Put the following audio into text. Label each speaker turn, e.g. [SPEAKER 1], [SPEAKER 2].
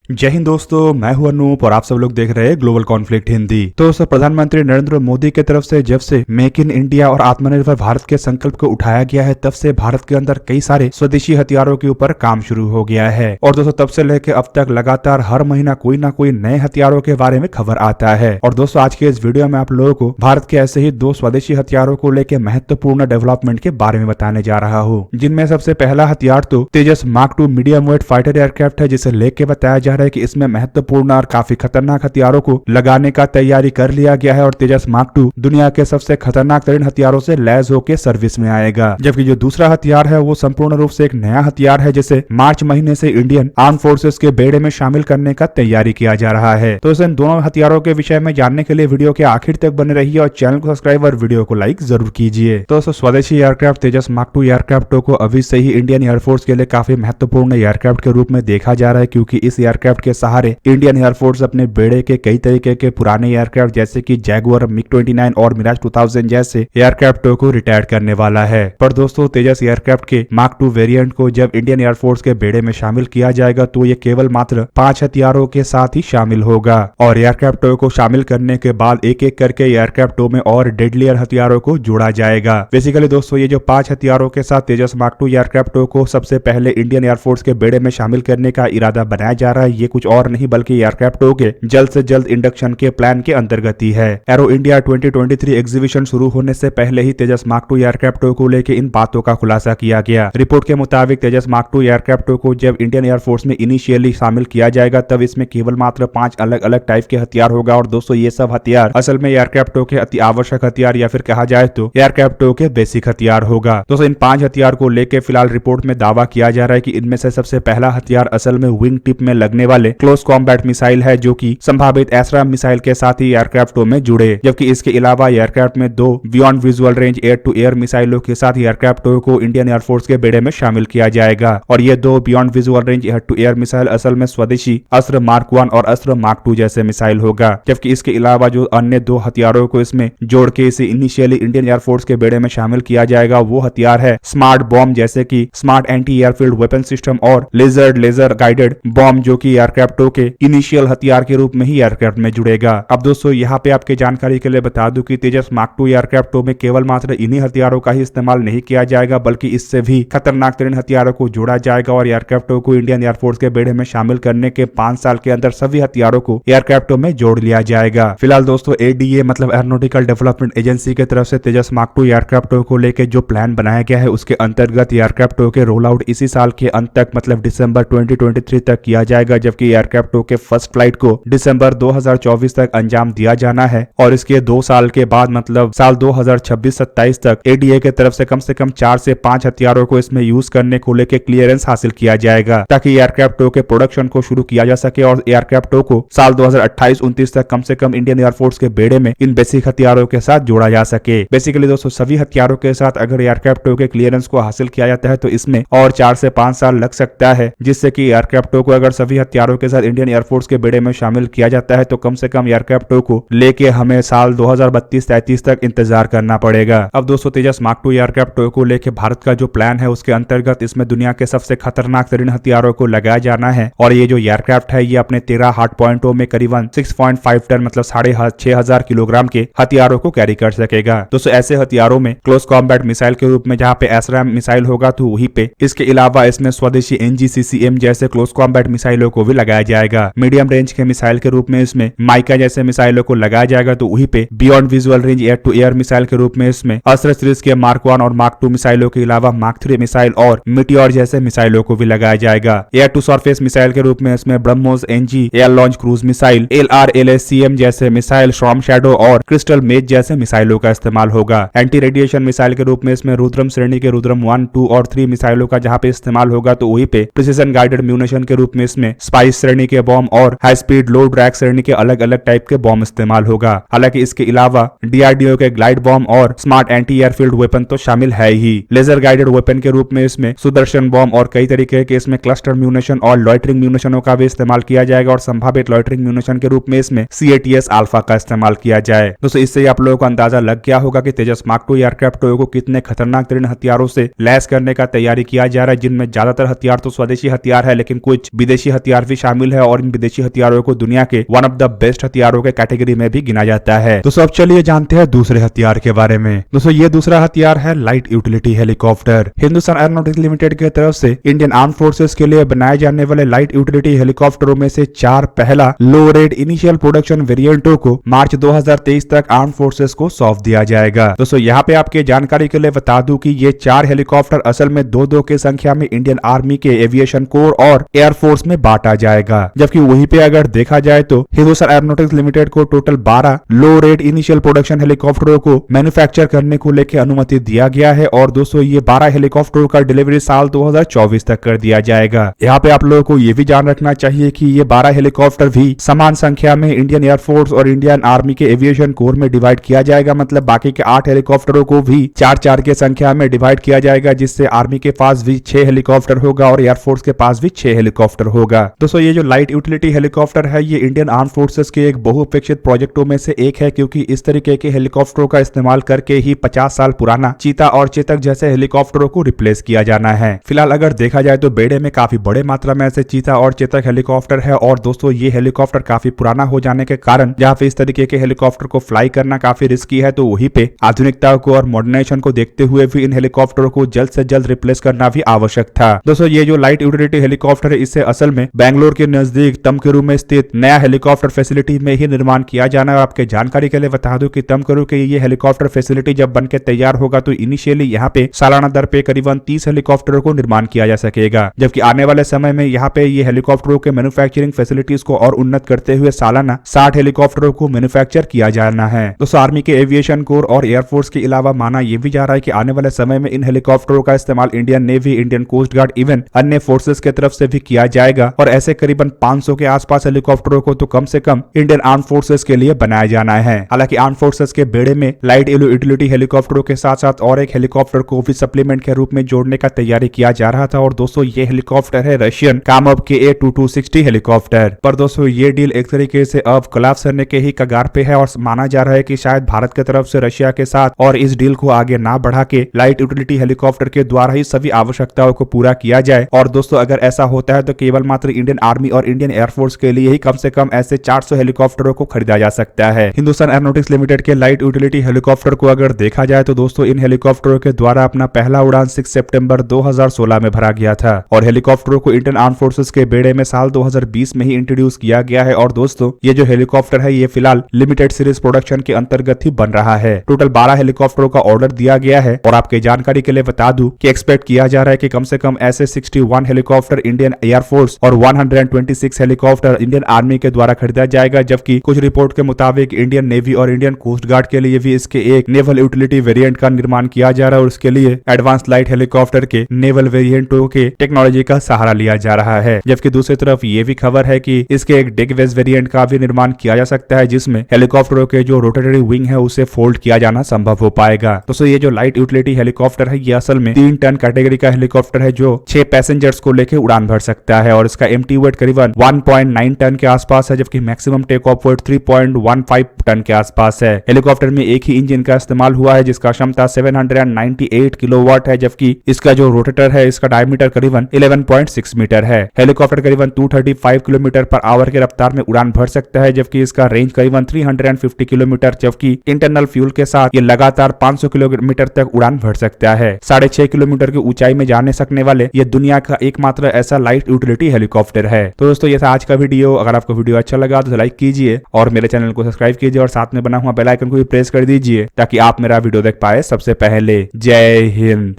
[SPEAKER 1] जय हिंद दोस्तों, मैं हूं अनूप और आप सब लोग देख रहे हैं ग्लोबल कॉन्फ्लिक्ट हिंदी। तो प्रधानमंत्री नरेंद्र मोदी की तरफ से जब से मेक इन इंडिया और आत्मनिर्भर भारत के संकल्प को उठाया गया है, तब से भारत के अंदर कई सारे स्वदेशी हथियारों के ऊपर काम शुरू हो गया है। और दोस्तों तब से लेकर अब तक लगातार हर महीना कोई ना कोई नए हथियारों के बारे में खबर आता है। और दोस्तों आज के इस वीडियो में आप लोगों को भारत के ऐसे ही दो स्वदेशी हथियारों को लेकर महत्वपूर्ण डेवलपमेंट के बारे में बताने जा रहा हूँ, जिनमें सबसे पहला हथियार तो Tejas mark 2 medium weight fighter aircraft है, जिसे लेके बताया जा रहा है कि इसमें महत्वपूर्ण और काफी खतरनाक हथियारों को लगाने का तैयारी कर लिया गया है। और तेजस मार्क 2 दुनिया के सबसे खतरनाक तरीन हथियारों से लैस होकर सर्विस में आएगा। जबकि जो दूसरा हथियार है वो संपूर्ण रूप से एक नया हथियार है, जिसे मार्च महीने से इंडियन आर्म फोर्सेस के बेड़े में शामिल करने का तैयारी किया जा रहा है। तो इन दोनों हथियारों के विषय में जानने के लिए वीडियो के आखिर तक बने रहिए और चैनल को सब्सक्राइब और वीडियो को लाइक जरूर कीजिए। तो स्वदेशी एयरक्राफ्ट तेजस मार्क 2 एयरक्राफ्ट को अभी से ही इंडियन एयरफोर्स के लिए काफी महत्वपूर्ण एयरक्राफ्ट के रूप में देखा जा रहा है, क्योंकि इस एयरक्राफ्ट के सहारे इंडियन एयरफोर्स अपने बेड़े के कई तरीके के पुराने एयरक्राफ्ट जैसे कि जैगुआर, मिग-29 और मिराज 2000 जैसे एयरक्राफ्टों को रिटायर करने वाला है। पर दोस्तों तेजस एयरक्राफ्ट के मार्क 2 वेरिएंट को जब इंडियन एयरफोर्स के बेड़े में शामिल किया जाएगा तो ये केवल मात्र 5 हथियारों के साथ ही शामिल होगा। और एयरक्राफ्टों को शामिल करने के बाद एक एक करके एयरक्राफ्टों में और डेडलियर हथियारों को जोड़ा जाएगा। बेसिकली दोस्तों ये जो 5 हथियारों के साथ तेजस मार्क 2 एयरक्राफ्टों को सबसे पहले इंडियन एयरफोर्स के बेड़े में शामिल करने का इरादा बनाया जा रहा है, ये कुछ और नहीं बल्कि एयरक्राफ्टों के जल्द से जल्द इंडक्शन के प्लान के अंतर्गत ही है। एरो इंडिया 2023 एग्जीबिशन शुरू होने से पहले ही तेजस मार्क 2 एयरक्राफ्टों को लेकर इन बातों का खुलासा किया गया। रिपोर्ट के मुताबिक तेजस मार्क 2 एयरक्राफ्टों को जब इंडियन एयरफोर्स में इनिशियली शामिल किया जाएगा तब इसमें केवल मात्र 5 अलग अलग टाइप के हथियार होगा। और दोस्तों ये सब हथियार असल में एयरक्राफ्टों के अति आवश्यक हथियार या फिर कहा जाए तो एयरक्राफ्टों के बेसिक हथियार होगा। दोस्तों इन 5 हथियार को लेकर फिलहाल रिपोर्ट में दावा किया जा रहा है कि इनमें से सबसे पहला हथियार असल में विंग टिप में लगने वाले क्लोज कॉम्बैट मिसाइल है, जो कि संभावित एसरा मिसाइल के साथ ही एयरक्राफ्टों में जुड़े। जबकि इसके अलावा एयरक्राफ्ट में 2 beyond visual range air to air मिसाइलों के साथ एयरक्राफ्टों को इंडियन एयरफोर्स के बेड़े में शामिल किया जाएगा। और ये 2 beyond visual range air to air missile असल में स्वदेशी अस्त्र मार्क 1 और अस्त्र मार्क 2 जैसे मिसाइल होगा। जबकि इसके अलावा जो अन्य 2 हथियारों को इसमें जोड़ के इसे इनिशियली इंडियन एयरफोर्स के बेड़े में शामिल किया जाएगा, वो हथियार है स्मार्ट बॉम्ब, जैसे कि smart anti airfield weapon system और लेजर गाइडेड बॉम्ब, जो कि एयरक्राफ्टों के इनिशियल हथियार के रूप में ही एयरक्राफ्ट में जुड़ेगा। अब दोस्तों यहाँ पे आपके जानकारी के लिए बता दूं कि तेजस मार्क 2 एयरक्राफ्टों में केवल मात्र इन्हीं हथियारों का ही इस्तेमाल नहीं किया जाएगा, बल्कि इससे भी खतरनाक तरीन हथियारों को जोड़ा जाएगा। और एयरक्राफ्टों को इंडियन एयरफोर्स के बेड़े में शामिल करने के 5 साल के अंदर सभी हथियारों को एयरक्राफ्टों में जोड़ लिया जाएगा। फिलहाल दोस्तों एडीए मतलब एरोनॉटिकल डेवलपमेंट एजेंसी की तरफ से तेजस मार्क 2 एयरक्राफ्टों को लेकर जो प्लान बनाया गया है उसके अंतर्गत एयरक्राफ्टों के रोल आउट इसी साल के अंत तक मतलब दिसंबर 2023 तक किया जाएगा। जबकि एयरक्राफ्टों के फर्स्ट फ्लाइट को दिसंबर 2024 तक अंजाम दिया जाना है। और इसके 2 साल के बाद मतलब साल 2026-27 तक एडीए की तरफ से कम 4 से 5 हथियारों को इसमें यूज करने को लेकर क्लियरेंस हासिल किया जाएगा, ताकि एयरक्राफ्टों के प्रोडक्शन को शुरू किया जा सके और एयरक्राफ्टों को साल 2028-29 तक कम से कम इंडियन एयरफोर्स के बेड़े में इन बेसिक हथियारों के साथ जोड़ा जा सके। बेसिकली दोस्तों सभी हथियारों के साथ अगर एयरक्राफ्टों के क्लियरेंस को हासिल किया जाता है तो इसमें और 4 से 5 साल लग सकता है, जिससे कि एयरक्राफ्टों को अगर सभी हथियारों के साथ इंडियन एयरफोर्स के बेड़े में शामिल किया जाता है तो कम से कम एयरक्राफ्टों को लेके हमें साल 2032-33 तक इंतजार करना पड़ेगा। अब दोस्तों तेजस मार्क 2 एयरक्राफ्टों को लेके भारत का जो प्लान है उसके अंतर्गत इसमें दुनिया के सबसे खतरनाक तरीन हथियारों को लगाया जाना है। और ये जो एयरक्राफ्ट है ये अपने 13 हार्ड पॉइंटों में करीबन 6.5 टन मतलब 6,500 किलोग्राम के हथियारों को कैरी कर सकेगा। दोस्तों ऐसे हथियारों में क्लोज कॉम्बैट मिसाइल के रूप में जहाँ पे एसराम मिसाइल होगा तो वहीं पे इसके अलावा इसमें स्वदेशी एनजीसीसीएम जैसे क्लोज कॉम्बैट मिसाइलों को भी लगाया जाएगा। मीडियम रेंज के मिसाइल के रूप में इसमें माइका जैसे मिसाइलों को लगाया जाएगा, तो वहीं पे beyond visual range air to air missile के रूप में इसमें अस्त्र सीरीज के मार्क 1 और मार्क 2 मिसाइलों के अलावा मार्क 3 मिसाइल और मिटियोर जैसे मिसाइलों को भी लगाया जाएगा। एयर टू सरफेस मिसाइल के रूप में इसमें BrahMos NG air launch cruise missile, LRLSCM जैसे मिसाइल, स्टॉर्म शैडो और क्रिस्टल मेज जैसे मिसाइलों का इस्तेमाल होगा। एंटी रेडिएशन मिसाइल के रूप में इसमें रुद्रम श्रेणी के रुद्रम 1, 2 और 3 मिसाइलों का जहां पे इस्तेमाल होगा, तो वहीं पे प्रिसीजन गाइडेड म्यूनिशन के रूप में इसमें स्पाइस श्रेणी के बॉम्ब और हाई स्पीड लो ड्रैग श्रेणी के अलग अलग टाइप के बॉम्ब इस्तेमाल होगा। हालांकि इसके अलावा डीआरडीओ के ग्लाइड बॉम्ब और स्मार्ट एंटी एयरफील्ड वेपन तो शामिल है ही। लेजर गाइडेड वेपन के रूप में इसमें सुदर्शन बॉम्ब और कई तरीके के इसमें क्लस्टर म्यूनिशन और लॉइटरिंग म्यूनिशनों का भी इस्तेमाल किया जाएगा। और संभावित लॉइटरिंग म्यूनिशन के रूप में इसमें CATS अल्फा का इस्तेमाल किया जाए। दोस्तों इससे आप लोगों को अंदाजा लग गया होगा कि तेजस मार्क 2 एयरक्राफ्ट को कितने खतरनाक तरीन हथियारों से लैस करने का तैयारी किया जा रहा है, जिनमें ज्यादातर हथियार तो स्वदेशी हथियार है, लेकिन कुछ विदेशी हथियार हथियार भी शामिल है और इन विदेशी हथियारों को दुनिया के वन ऑफ द बेस्ट हथियारों के कैटेगरी में भी गिना जाता है। दोस्तों अब चलिए जानते हैं दूसरे हथियार के बारे में। दोस्तों ये दूसरा हथियार है light utility helicopter. Hindustan aeronautics limited की तरफ से इंडियन आर्म फोर्सेस के लिए बनाए जाने वाले लाइट यूटिलिटी हेलीकॉप्टरों में से 4 पहला लो रेट इनिशियल प्रोडक्शन वेरिएंटों को मार्च 2023 तक आर्म फोर्सेस को सौंप दिया जाएगा। दोस्तों यहाँ पे आपके जानकारी के लिए बता दूं कि ये 4 हेलीकॉप्टर असल में 2-2 की संख्या में इंडियन आर्मी के एविएशन कोर और एयरफोर्स में बांटा जाएगा, जबकि वहीं पे अगर देखा जाए तो हिंदुस्तान एरोनॉटिक्स लिमिटेड को टोटल 12 लो रेट इनिशियल प्रोडक्शन हेलीकॉप्टरों को मैन्युफैक्चर करने को लेकर अनुमति दिया गया है और दोस्तों ये 12 हेलीकॉप्टरों का डिलीवरी साल 2024 तक कर दिया जाएगा। यहाँ पे आप लोगों को ये भी जान रखना चाहिए कि ये 12 हेलीकॉप्टर भी समान संख्या में इंडियन एयरफोर्स और इंडियन आर्मी के एविएशन कोर में डिवाइड किया जाएगा, मतलब बाकी के 8 हेलीकॉप्टरों को भी 4-4 के संख्या में डिवाइड किया जाएगा, जिससे आर्मी के पास भी 6 हेलीकॉप्टर होगा और एयरफोर्स के पास भी 6 हेलीकॉप्टर होगा। दोस्तों ये जो लाइट यूटिलिटी हेलीकॉप्टर है ये इंडियन आर्म फोर्सेस के एक बहुअपेक्षित प्रोजेक्टों में से एक है, क्योंकि इस तरीके के हेलीकॉप्टरों का इस्तेमाल करके ही 50 साल पुराना चीता और चेतक जैसे हेलीकॉप्टरों को रिप्लेस किया जाना है। फिलहाल अगर देखा जाए तो बेड़े में काफी बड़े मात्रा में ऐसे चीता और चेतक हेलीकॉप्टर है और दोस्तों ये हेलीकॉप्टर काफी पुराना हो जाने के कारण जहाँ पे इस तरीके के हेलीकॉप्टर को फ्लाई करना काफी रिस्की है, तो वहीं पे आधुनिकता को और मॉडर्नाइजेशन को देखते हुए भी इन हेलीकॉप्टरों को जल्द से जल्द रिप्लेस करना भी आवश्यक था। दोस्तों ये जो लाइट यूटिलिटी हेलीकॉप्टर है इससे असल में बैंगलोर के नजदीक तमकुरू में स्थित नया हेलीकॉप्टर फैसिलिटी में ही निर्माण किया जाना है। आपके जानकारी के लिए बता दूं कि तमकुरू के ये हेलीकॉप्टर फैसिलिटी जब बनकर तैयार होगा तो इनिशियली यहाँ पे सालाना दर पे करीबन 30 हेलीकॉप्टरों को निर्माण किया जा सकेगा, जबकि आने वाले समय में यहाँ पे ये हेलीकॉप्टरों के मैन्युफैक्चरिंग फैसिलिटीज को और उन्नत करते हुए सालाना 60 हेलीकॉप्टरों को मैन्युफैक्चर किया जाना है। दोस्तों आर्मी के एविएशन कोर और एयरफोर्स के अलावा माना यह भी जा रहा है कि आने वाले समय में इन हेलीकॉप्टरों का इस्तेमाल Indian navy, Indian coast guard, even अन्य फोर्सेस की तरफ से भी किया जाएगा और ऐसे करीबन 500 के आसपास हेलीकॉप्टरों को तो कम से कम इंडियन आर्म फोर्सेस के लिए बनाया जाना है। हालांकि आर्म फोर्सेस के बेड़े में लाइट यूटिलिटी हेलीकॉप्टरों के साथ साथ और एक हेलीकॉप्टर को भी सप्लीमेंट के रूप में जोड़ने का तैयारी किया जा रहा था और दोस्तों ये हेलीकॉप्टर है रशियन कामोव के A2260 हेलीकॉप्टर। पर दोस्तों ये डील एक तरीके से अब कोलैप्स करने के ही कगार पे है और माना जा रहा है कि शायद भारत की तरफ से रशिया के साथ और इस डील को आगे ना बढ़ा के लाइट यूटिलिटी हेलीकॉप्टर के द्वारा ही सभी आवश्यकताओं को पूरा किया जाए। और दोस्तों अगर ऐसा होता है तो केवल मात्र इंडियन आर्मी और इंडियन एयरफोर्स के लिए ही कम से कम ऐसे 400 हेलीकॉप्टरों को खरीदा जा सकता है। हिंदुस्तान एरोनॉटिक्स लिमिटेड के लाइट यूटिलिटी हेलीकॉप्टर को अगर देखा जाए तो दोस्तों इन हेलीकॉप्टरों के द्वारा अपना पहला उड़ान 6 सितंबर 2016 में भरा गया था और हेलीकॉप्टरों को इंडियन आर्म फोर्सेस के बेड़े में साल 2020 में ही इंट्रोड्यूस किया गया है। और दोस्तों ये जो हेलीकॉप्टर है ये फिलहाल लिमिटेड सीरीज प्रोडक्शन के अंतर्गत ही बन रहा है। टोटल 12 हेलीकॉप्टरों का ऑर्डर दिया गया है और आपके जानकारी के लिए बता दूं कि एक्सपेक्ट किया जा रहा है कि कम से कम ऐसे 61 हेलीकॉप्टर इंडियन एयरफोर्स और 126 हेलीकॉप्टर इंडियन आर्मी के द्वारा खरीदा जाएगा, जबकि कुछ रिपोर्ट के मुताबिक इंडियन नेवी और इंडियन कोस्ट गार्ड के लिए भी इसके एक नेवल यूटिलिटी वेरिएंट का निर्माण किया जा रहा है और उसके लिए एडवांस लाइट हेलीकॉप्टर के नेवल वेरिएंटों के टेक्नोलॉजी का सहारा लिया जा रहा है। जबकि दूसरी तरफ ये भी खबर है कि इसके एक डिगवेज वेरिएंट का भी निर्माण किया जा सकता है, जिसमें हेलीकॉप्टरों के जो रोटेटरी विंग है उसे फोल्ड किया जाना संभव हो पाएगा। दोस्तों ये जो लाइट यूटिलिटी हेलीकॉप्टर है ये असल में 3 टन कैटेगरी का हेलीकॉप्टर है जो 6 पैसेंजर्स को लेकर उड़ान भर सकता है और इसका एमटी वेट करीबन 1.9 टन के आसपास है, जबकि maximum take off weight 3.15 ton के आसपास है। हेलीकॉप्टर में एक ही इंजन का इस्तेमाल हुआ है जिसका क्षमता 798 किलोवाट है, जबकि इसका जो रोटेटर है इसका डायमीटर करीबन 11.6 मीटर है। हेलीकॉप्टर करीबन 235 किलोमीटर पर आवर की रफ्तार में उड़ान भर सकता है, जबकि इसका रेंज करीबन 350 किलोमीटर, जबकि इंटरनल फ्यूल के साथ ये लगातार 500 किलोमीटर तक उड़ान भर सकता है। 6.5 किलोमीटर की ऊंचाई में जाने सकने वाले ये दुनिया का एकमात्र ऐसा लाइट यूटिलिटी हेलीकॉप्टर है। तो दोस्तों ये था आज का वीडियो। अगर आपको वीडियो अच्छा लगा तो लाइक कीजिए और मेरे चैनल को सब्सक्राइब कीजिए और साथ में बना हुआ बेल आइकन को भी प्रेस कर दीजिए ताकि आप मेरा वीडियो देख पाए सबसे पहले। जय हिंद।